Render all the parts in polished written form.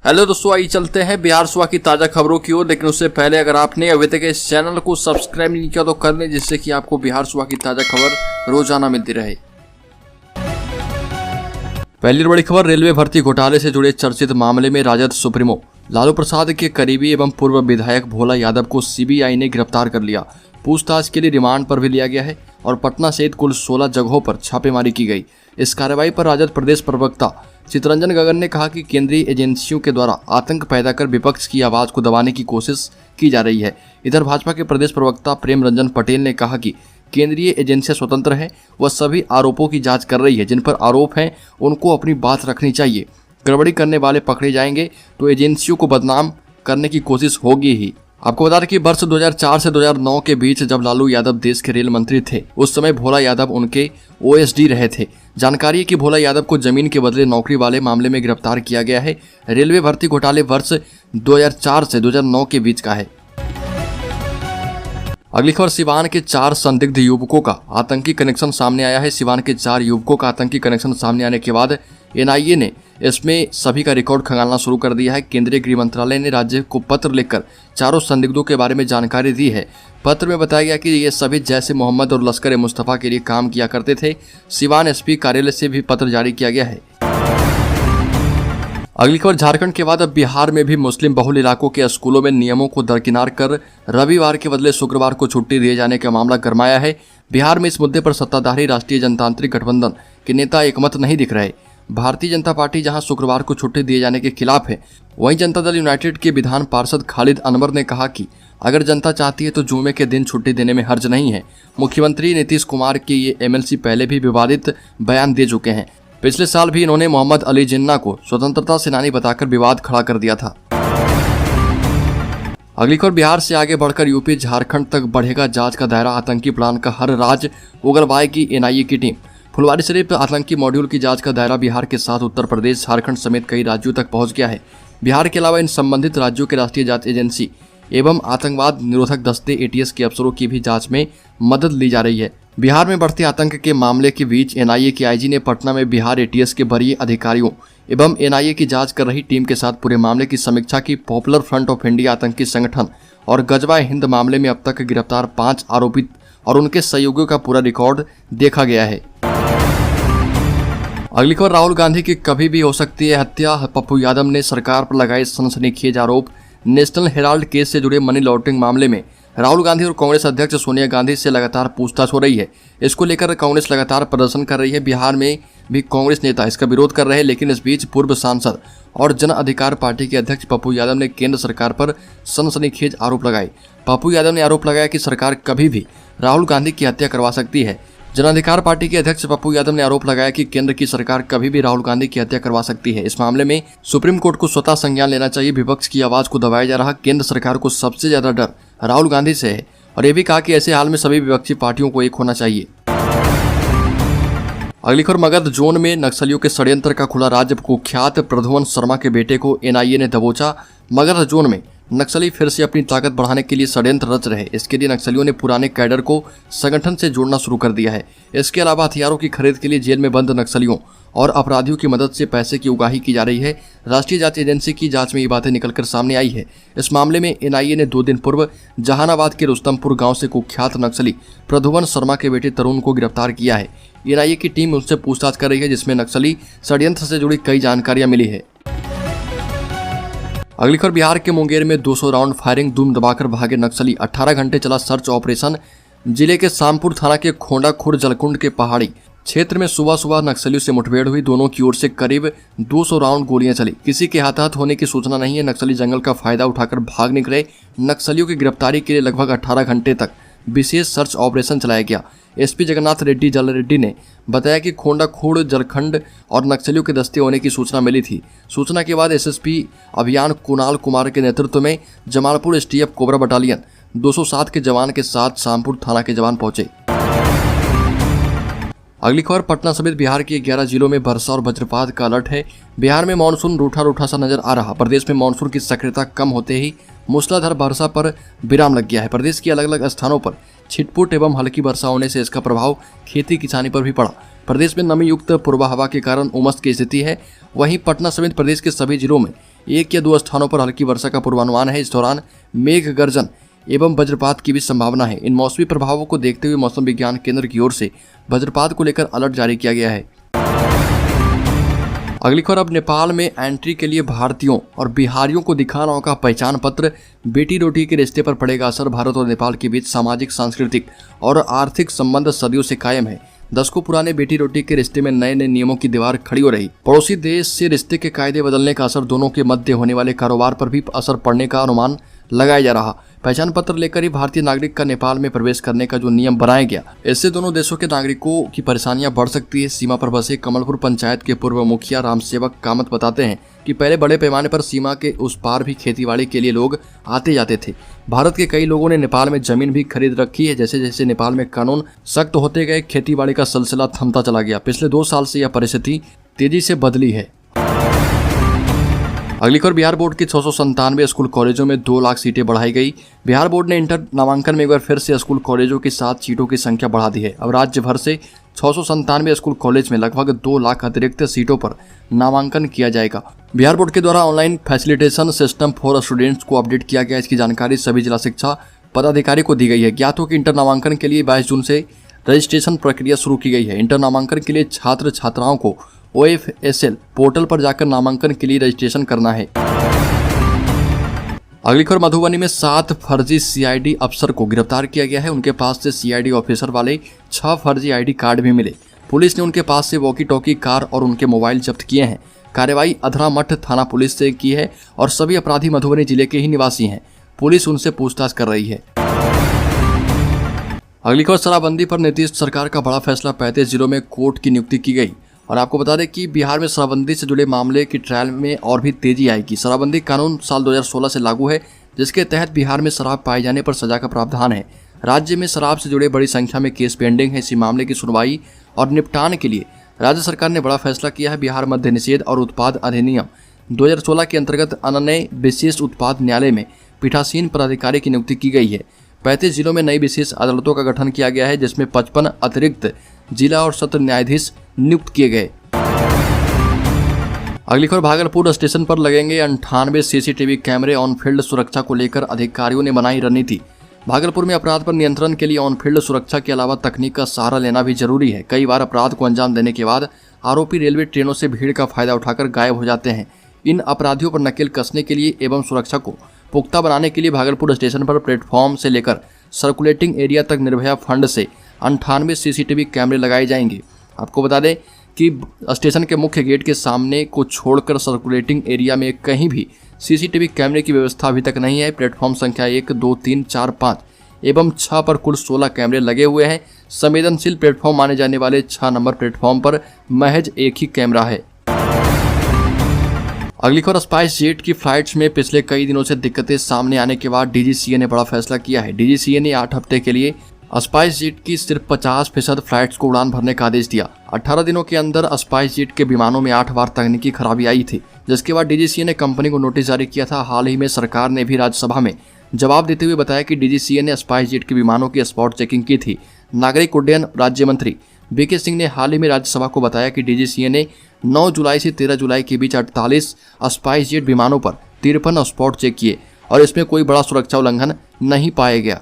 Hello दोस्तों, आइए चलते हैं बिहार सुबह की ताज़ा खबरों की ओर। लेकिन उससे पहले अगर आपने अभी तक इस चैनल को सब्सक्राइब नहीं किया तो कर लें, जिससे कि आपको बिहार सुबह की ताज़ा खबर रोजाना मिलती रहे। पहली बड़ी खबर, रेलवे भर्ती घोटाले से जुड़े चर्चित मामले में राजद सुप्रीमो लालू प्रसाद के करीबी एवं पूर्व विधायक भोला यादव को सीबीआई ने गिरफ्तार कर लिया। पूछताछ के लिए रिमांड पर भी लिया गया है और पटना सहित कुल 16 जगहों पर छापेमारी की गई। इस कार्रवाई पर राजद प्रदेश प्रवक्ता चितरंजन गगन ने कहा कि केंद्रीय एजेंसियों के द्वारा आतंक पैदा कर विपक्ष की आवाज को दबाने की कोशिश की जा रही है। इधर भाजपा के प्रदेश प्रवक्ता प्रेम रंजन पटेल ने कहा कि केंद्रीय एजेंसियां स्वतंत्र है, वह सभी आरोपों की जांच कर रही है। जिन पर आरोप हैं उनको अपनी बात रखनी चाहिए। गड़बड़ी करने वाले पकड़े जाएंगे तो एजेंसियों को बदनाम करने की कोशिश होगी ही। आपको बता दें कि वर्ष 2004 से 2009 के बीच जब लालू यादव देश के रेल मंत्री थे, उस समय भोला यादव उनके ओएसडी रहे थे। जानकारी है कि भोला यादव को जमीन के बदले नौकरी वाले मामले में गिरफ्तार किया गया है। रेलवे भर्ती घोटाले वर्ष 2004 से 2009 के बीच का है। अगली खबर, सिवान के 4 संदिग्ध युवकों का आतंकी कनेक्शन सामने आया है। सिवान के 4 युवकों का आतंकी कनेक्शन सामने आने के बाद एनआईए ने इसमें सभी का रिकॉर्ड खंगालना शुरू कर दिया है। केंद्रीय गृह मंत्रालय ने राज्य को पत्र लिखकर चारों संदिग्धों के बारे में जानकारी दी है। पत्र में बताया गया कि ये सभी जैसे मोहम्मद और लश्कर मुस्तफ़ा के लिए काम किया करते थे। सिवान एसपी कार्यालय से भी पत्र जारी किया गया है। अगली खबर, झारखंड के बाद अब बिहार में भी मुस्लिम बहुल इलाकों के स्कूलों में नियमों को दरकिनार कर रविवार के बदले शुक्रवार को छुट्टी दिए जाने का मामला गरमाया है। बिहार में इस मुद्दे पर सत्ताधारी राष्ट्रीय जनतांत्रिक गठबंधन के नेता एकमत नहीं दिख रहे। भारतीय जनता पार्टी जहां शुक्रवार को छुट्टी दिए जाने के खिलाफ है, वहीं जनता दल यूनाइटेड के विधान पार्षद खालिद अनवर ने कहा कि अगर जनता चाहती है तो जुम्मे के दिन छुट्टी देने में हर्ज नहीं है। मुख्यमंत्री नीतीश कुमार के ये एमएलसी पहले भी विवादित बयान दे चुके हैं। पिछले साल भी इन्होंने मोहम्मद अली जिन्ना को स्वतंत्रता सेनानी बताकर विवाद खड़ा कर दिया था। अगली खबर, बिहार से आगे बढ़कर यूपी झारखंड तक बढ़ेगा जांच का दायरा। आतंकी प्लान का हर राज उगलवाएगी एनआईए की टीम। फुलवारी शरीफ आतंकी मॉड्यूल की जांच का दायरा बिहार के साथ उत्तर प्रदेश, झारखंड समेत कई राज्यों तक पहुंच गया है। बिहार के अलावा इन संबंधित राज्यों के राष्ट्रीय जांच एजेंसी एवं आतंकवाद निरोधक दस्ते एटीएस के अफसरों की भी जांच में मदद ली जा रही है। बिहार में बढ़ते आतंक के मामले के बीच एनआईए के आईजी ने पटना में बिहार एटीएस के वरीय अधिकारियों एवं एनआईए की जांच कर रही टीम के साथ पूरे मामले की समीक्षा की। पॉपुलर फ्रंट ऑफ इंडिया आतंकी संगठन और गजवा हिंद मामले में अब तक गिरफ्तार 5 आरोपित और उनके सहयोगियों का पूरा रिकॉर्ड देखा गया है। अगली खबर, राहुल गांधी की कभी भी हो सकती है हत्या। पप्पू यादव ने सरकार पर लगाए सनसनीखेज आरोप। नेशनल हेराल्ड केस से जुड़े मनी लॉन्ड्रिंग मामले में राहुल गांधी और कांग्रेस अध्यक्ष सोनिया गांधी से लगातार पूछताछ हो रही है। इसको लेकर कांग्रेस लगातार प्रदर्शन कर रही है। बिहार में भी कांग्रेस नेता इसका विरोध कर रहे हैं। लेकिन इस बीच पूर्व सांसद और जन अधिकार पार्टी के अध्यक्ष पप्पू यादव ने केंद्र सरकार पर सनसनीखेज आरोप लगाए। पप्पू यादव ने आरोप लगाया कि सरकार कभी भी राहुल गांधी की हत्या करवा सकती है। जन अधिकार पार्टी के अध्यक्ष पप्पू यादव ने आरोप लगाया कि केंद्र की सरकार कभी भी राहुल गांधी की हत्या करवा सकती है। इस मामले में सुप्रीम कोर्ट को स्वतः संज्ञान लेना चाहिए। विपक्ष की आवाज को दबाया जा रहा। केंद्र सरकार को सबसे ज्यादा डर राहुल गांधी से है और ये भी कहा कि ऐसे हाल में सभी विपक्षी पार्टियों को एक होना चाहिए। अगली खबर, मगध जोन में नक्सलियों के षड्यंत्र का खुला राज। कुख्यात प्रद्युम्न शर्मा के बेटे को एनआईए ने दबोचा। मगध जोन में नक्सली फिर से अपनी ताकत बढ़ाने के लिए षड्यंत्र रच रहे। इसके लिए नक्सलियों ने पुराने कैडर को संगठन से जोड़ना शुरू कर दिया है। इसके अलावा हथियारों की खरीद के लिए जेल में बंद नक्सलियों और अपराधियों की मदद से पैसे की उगाही की जा रही है। राष्ट्रीय जांच एजेंसी की जांच में ये बातें निकलकर सामने आई है। इस मामले में एनआईए ने 2 दिन पूर्व जहानाबाद के रुस्तमपुर गांव से कुख्यात नक्सली प्रद्युम्न शर्मा के बेटे तरुण को गिरफ्तार किया है। एनआईए की टीम उनसे पूछताछ कर रही है, जिसमें नक्सली षड्यंत्र से जुड़ी कई जानकारियां मिली है। अगली खबर, बिहार के मुंगेर में 200 राउंड फायरिंग, दुम दबाकर भागे नक्सली। 18 घंटे चला सर्च ऑपरेशन। जिले के सामपुर थाना के खोंडा खुर्द जलकुंड के पहाड़ी क्षेत्र में सुबह सुबह नक्सलियों से मुठभेड़ हुई। दोनों की ओर से करीब 200 राउंड गोलियां चली। किसी के हताहत होने की सूचना नहीं है। नक्सली जंगल का फायदा उठाकर भाग निकले। नक्सलियों की गिरफ्तारी के लिए लगभग 18 घंटे तक विशेष सर्च ऑपरेशन चलाया गया। एसपी जगन्नाथ रेड्डी जल रेड्डी ने बताया कि खोंडा खुर्द जलखंड और नक्सलियों के दस्ते होने की सूचना मिली थी। सूचना के बाद एसएसपी अभियान कुणाल कुमार के नेतृत्व में जमालपुर एसटीएफ कोबरा बटालियन 207 के जवान के साथ शामपुर थाना के जवान पहुंचे। अगली खबर, पटना समेत बिहार के 11 जिलों में वर्षा और वज्रपात का अलर्ट है। बिहार में मानसून रूठा रूठा सा नजर आ रहा। प्रदेश में मानसून की सक्रियता कम होते ही मूसलाधार वर्षा पर विराम लग गया है। प्रदेश के अलग अलग स्थानों पर छिटपुट एवं हल्की वर्षा होने से इसका प्रभाव खेती किसानी पर भी पड़ा। प्रदेश में नमी युक्त पूर्वा हवा के कारण उमस की स्थिति है। वहीं पटना समेत प्रदेश के सभी जिलों में 1 या 2 स्थानों पर हल्की वर्षा का पूर्वानुमान है। इस दौरान मेघ गर्जन एवं वज्रपात की भी संभावना है। इन मौसमी प्रभावों को देखते हुए मौसम विज्ञान केंद्र की ओर से वज्रपात को लेकर अलर्ट जारी किया गया है। अगली खबर, अब नेपाल में एंट्री के लिए भारतीयों और बिहारियों को दिखाना होगा पहचान पत्र। बेटी रोटी के रिश्ते पर पड़ेगा असर। भारत और नेपाल के बीच सामाजिक, सांस्कृतिक और आर्थिक संबंध सदियों से कायम है। दशकों पुराने बेटी रोटी के रिश्ते में नए नए नियमों की दीवार खड़ी हो रही। पड़ोसी देश से रिश्ते के कायदे बदलने का असर, दोनों के मध्य होने वाले कारोबार पर भी असर पड़ने का अनुमान लगाया जा रहा। पहचान पत्र लेकर ही भारतीय नागरिक का नेपाल में प्रवेश करने का जो नियम बनाया गया, इससे दोनों देशों के नागरिकों की परेशानियां बढ़ सकती है। सीमा पर बसे कमलपुर पंचायत के पूर्व मुखिया रामसेवक कामत बताते हैं कि पहले बड़े पैमाने पर सीमा के उस पार भी खेतीबाड़ी के लिए लोग आते जाते थे। भारत के कई लोगों ने नेपाल में जमीन भी खरीद रखी है। जैसे जैसे नेपाल में कानून सख्त होते गए, खेतीबाड़ी का सिलसिला थमता चला गया। पिछले 2 साल से यह परिस्थिति तेजी से बदली है। अगली खबर, बिहार बोर्ड की 697 स्कूल कॉलेजों में 2 लाख सीटें बढ़ाई गई। बिहार बोर्ड ने इंटर नामांकन में एक बार फिर से स्कूल कॉलेजों की 7 सीटों की संख्या बढ़ा दी है। अब राज्य भर से 697 स्कूल कॉलेज में लगभग 2 लाख अतिरिक्त सीटों पर नामांकन किया जाएगा। बिहार बोर्ड के द्वारा online facilitation system for students को अपडेट किया गया। इसकी जानकारी सभी जिला शिक्षा पदाधिकारी को दी गई है। ज्ञात हो कि इंटर नामांकन के लिए 22 जून से रजिस्ट्रेशन प्रक्रिया शुरू की गई है। इंटर नामांकन के लिए छात्र छात्राओं को OFSL पोर्टल पर जाकर नामांकन के लिए रजिस्ट्रेशन करना है। अगली खबर, मधुबनी में 7 फर्जी CID अफसर को गिरफ्तार किया गया है। उनके पास से CID ऑफिसर वाले 6 फर्जी ID कार्ड भी मिले। पुलिस ने उनके पास से वॉकी टॉकी, कार और उनके मोबाइल जब्त किए हैं। कार्रवाई अधरामठ थाना पुलिस से की है और सभी अपराधी मधुबनी जिले के ही निवासी हैं। पुलिस उनसे पूछताछ कर रही है। अगली खबर, शराबबंदी पर नीतीश सरकार का बड़ा फैसला। 35 जिलों में कोर्ट की नियुक्ति की गई। और आपको बता दें कि बिहार में शराबबंदी से जुड़े मामले की ट्रायल में और भी तेजी आएगी। शराबबंदी कानून साल 2016 से लागू है, जिसके तहत बिहार में शराब पाए जाने पर सजा का प्रावधान है। राज्य में शराब से जुड़े बड़ी संख्या में केस पेंडिंग है। इसी मामले की सुनवाई और निपटान के लिए राज्य सरकार ने बड़ा फैसला किया है। बिहार मद्य निषेध और उत्पाद अधिनियम 2016 के अंतर्गत अनन्य विशेष उत्पाद न्यायालय में पीठासीन पदाधिकारी की नियुक्ति की गई है। 35 जिलों में नई विशेष अदालतों का गठन किया गया है, जिसमें 55 अतिरिक्त जिला और सत्र न्यायाधीश नियुक्त किए गए। अगली खबर, भागलपुर स्टेशन पर लगेंगे 98 CCTV कैमरे। ऑन फील्ड सुरक्षा को लेकर अधिकारियों ने बनाई रणनीति। भागलपुर में अपराध पर नियंत्रण के लिए ऑन फील्ड सुरक्षा के अलावा तकनीक का सहारा लेना भी जरूरी है। कई बार अपराध को अंजाम देने के बाद आरोपी रेलवे ट्रेनों से भीड़ का फायदा उठाकर गायब हो जाते हैं। इन अपराधियों पर नकेल कसने के लिए एवं सुरक्षा को पुख्ता बनाने के लिए भागलपुर स्टेशन पर प्लेटफॉर्म से लेकर सर्कुलेटिंग एरिया तक निर्भया फंड से 98 CCTV कैमरे लगाए जाएंगे। आपको बता दें कि स्टेशन के मुख्य गेट के सामने को छोड़कर सर्कुलेटिंग एरिया में कहीं भी CCTV कैमरे की व्यवस्था अभी तक नहीं है। प्लेटफॉर्म संख्या 1, 2, 3, 4, 5 एवं 6 पर कुल 16 कैमरे लगे हुए हैं। संवेदनशील प्लेटफॉर्म माने जाने वाले 6 नंबर प्लेटफॉर्म पर महज एक ही कैमरा है। अगली खबर, स्पाइस जेट की फ्लाइट्स में पिछले कई दिनों से दिक्कतें सामने आने के बाद DGCA ने बड़ा फैसला किया है। DGCA ने 8 हफ्ते के लिए स्पाइस जेट की सिर्फ 50% फ्लाइट्स को उड़ान भरने का आदेश दिया। 18 दिनों के अंदर स्पाइस जेट के विमानों में 8 बार तकनीकी खराबी आई थी, जिसके बाद DGCA ने कंपनी को नोटिस जारी किया था। हाल ही में सरकार ने भी राज्यसभा में जवाब देते हुए बताया कि DGCA ने स्पाइस जेट के विमानों की स्पॉट चेकिंग की थी। नागरिक उड्डयन राज्य मंत्री BK सिंह ने हाल ही में राज्यसभा को बताया कि DGCA ने 9 जुलाई से 13 जुलाई के बीच 48 स्पाइस जेट विमानों पर 53 स्पॉट चेक किए और इसमें कोई बड़ा सुरक्षा उल्लंघन नहीं पाया गया।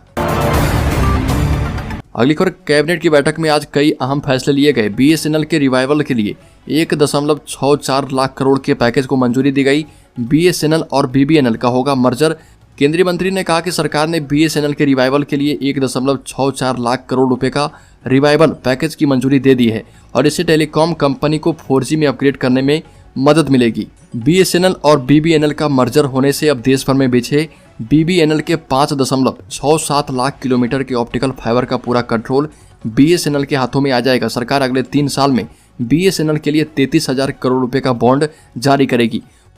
अगली खबर, कैबिनेट की बैठक में आज कई अहम फैसले लिए गए। BSNL के रिवाइवल के लिए 1.64 लाख करोड़ के पैकेज को मंजूरी दी गई। BSNL और BBNL का होगा मर्जर। केंद्रीय मंत्री ने कहा कि सरकार ने BSNL के रिवाइवल के लिए 1.64 लाख करोड़ रुपए का रिवाइवल पैकेज की मंजूरी दे दी है और इससे टेलीकॉम कंपनी को 4G में अपग्रेड करने में मदद मिलेगी। BSNL और BBNL का मर्जर होने से अब देश भर में बिछे BBNL के 5.67 लाख किलोमीटर के ऑप्टिकल फाइबर का पूरा कंट्रोल BSNL के हाथों में आ जाएगा। सरकार अगले 3 साल में BSNL के लिए 33,000 करोड़ रुपए का बॉन्ड जारी करेगी